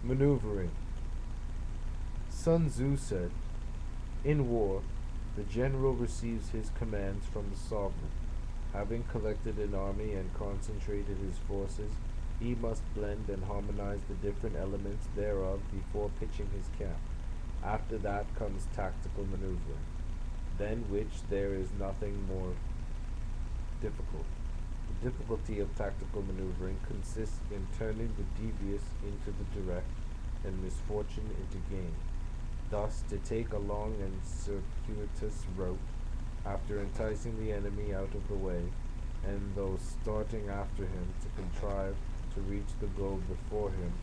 Maneuvering. Sun Tzu said, in war, the general receives his commands from the sovereign. Having collected an army and concentrated his forces, he must blend and harmonize the different elements thereof before pitching his camp. After that comes tactical maneuvering, than which there is nothing more difficult. The difficulty of tactical maneuvering consists in turning the devious into the direct and misfortune into gain. Thus, to take a long and circuitous route, after enticing the enemy out of the way, and those starting after him to contrive to reach the goal before him,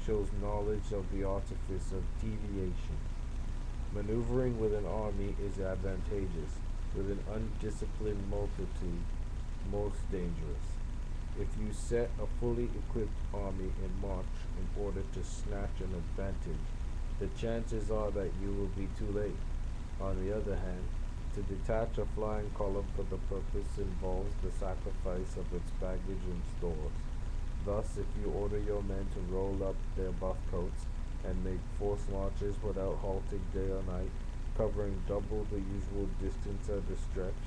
shows knowledge of the artifice of deviation. Maneuvering with an army is advantageous, with an undisciplined multitude most dangerous. If you set a fully equipped army in march in order to snatch an advantage, the chances are that you will be too late. On the other hand, to detach a flying column for the purpose involves the sacrifice of its baggage and stores. Thus, if you order your men to roll up their buff coats and make forced marches without halting day or night, covering double the usual distance at a stretch,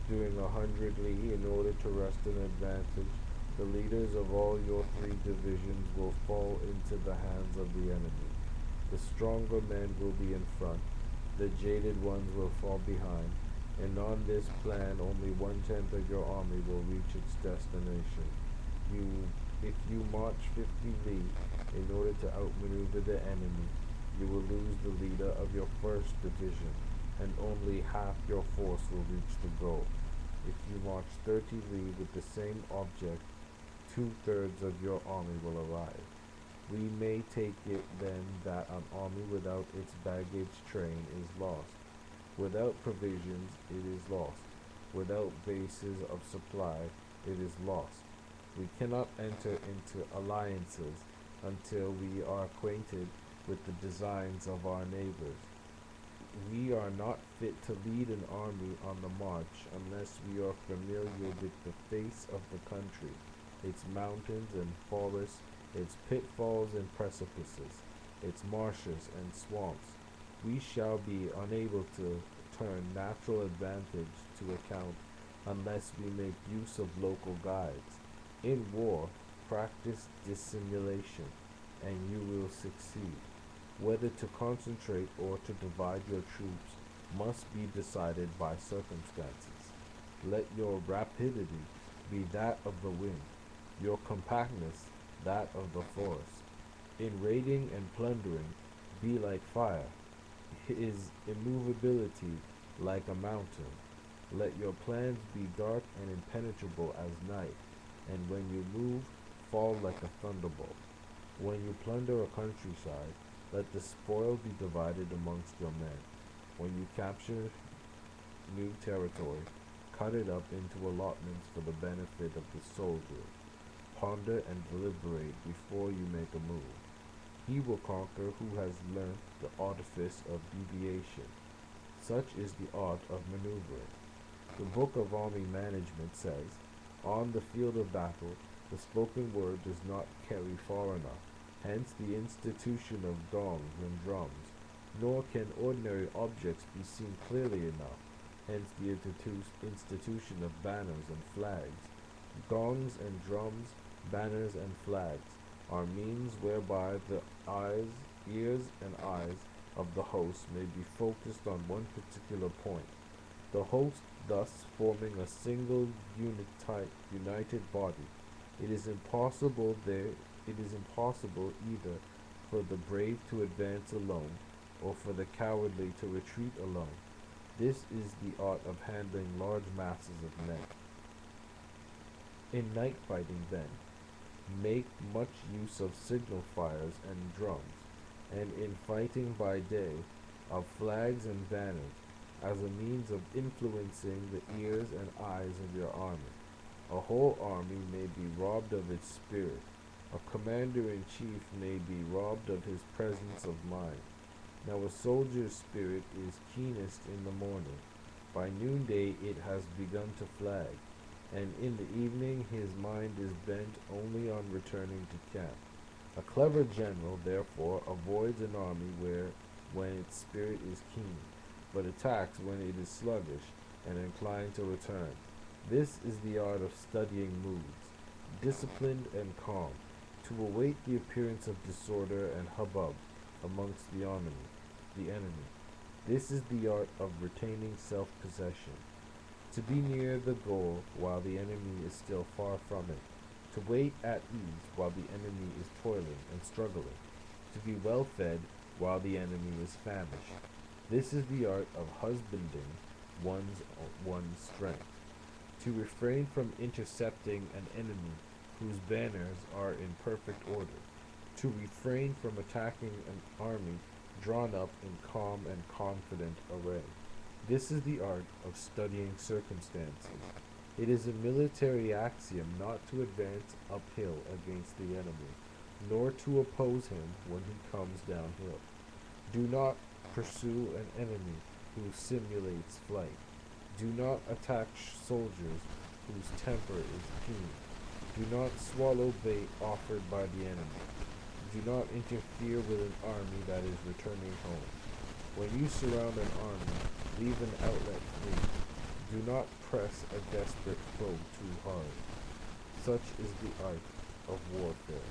doing 100 li in order to wrest an advantage, the leaders of all your 3 divisions will fall into the hands of the enemy. The stronger men will be in front, the jaded ones will fall behind, and on this plan only 1/10 of your army will reach its destination. If you march 50 li in order to outmaneuver the enemy, you will lose the leader of your first division, and only half your force will reach the goal. If you march 30 li with the same object, 2/3 of your army will arrive. We may take it then that an army without its baggage train is lost. Without provisions, it is lost. Without bases of supply, it is lost. We cannot enter into alliances until we are acquainted with the designs of our neighbors. We are not fit to lead an army on the march unless we are familiar with the face of the country, its mountains and forests, its pitfalls and precipices, its marshes and swamps. We shall be unable to turn natural advantage to account unless we make use of local guides. In war, practice dissimulation, and you will succeed. Whether to concentrate or to divide your troops must be decided by circumstances. Let your rapidity be that of the wind, your compactness that of the forest. In raiding and plundering, be like fire, his immovability like a mountain. Let your plans be dark and impenetrable as night, and when you move, fall like a thunderbolt. When you plunder a countryside, let the spoil be divided amongst your men. When you capture new territory, cut it up into allotments for the benefit of the soldiers. Ponder and deliberate before you make a move. He will conquer who has learnt the artifice of deviation. Such is the art of maneuvering. The Book of Army Management says, on the field of battle, the spoken word does not carry far enough, hence the institution of gongs and drums, nor can ordinary objects be seen clearly enough, hence the institution of banners and flags. Gongs and drums, banners and flags are means whereby the ears and eyes of the host may be focused on one particular point. The host thus forming a single united body. It is impossible either for the brave to advance alone, or for the cowardly to retreat alone. This is the art of handling large masses of men. In night fighting, then, make much use of signal fires and drums, and in fighting by day, of flags and banners, as a means of influencing the ears and eyes of your army. A whole army may be robbed of its spirit. A commander-in-chief may be robbed of his presence of mind. Now a soldier's spirit is keenest in the morning. By noonday it has begun to flag, and in the evening his mind is bent only on returning to camp. A clever general, therefore, avoids an army when its spirit is keen, but attacks when it is sluggish and inclined to return. This is the art of studying moods, disciplined and calm, to await the appearance of disorder and hubbub amongst the enemy. This is the art of retaining self-possession, to be near the goal while the enemy is still far from it, to wait at ease while the enemy is toiling and struggling, to be well fed while the enemy is famished. This is the art of husbanding one's strength, to refrain from intercepting an enemy whose banners are in perfect order, to refrain from attacking an army drawn up in calm and confident array. This is the art of studying circumstances. It is a military axiom not to advance uphill against the enemy, nor to oppose him when he comes downhill. Do not pursue an enemy who simulates flight. Do not attack soldiers whose temper is keen. Do not swallow bait offered by the enemy. Do not interfere with an army that is returning home. When you surround an army, leave an outlet free. Do not press a desperate foe too hard. Such is the art of warfare.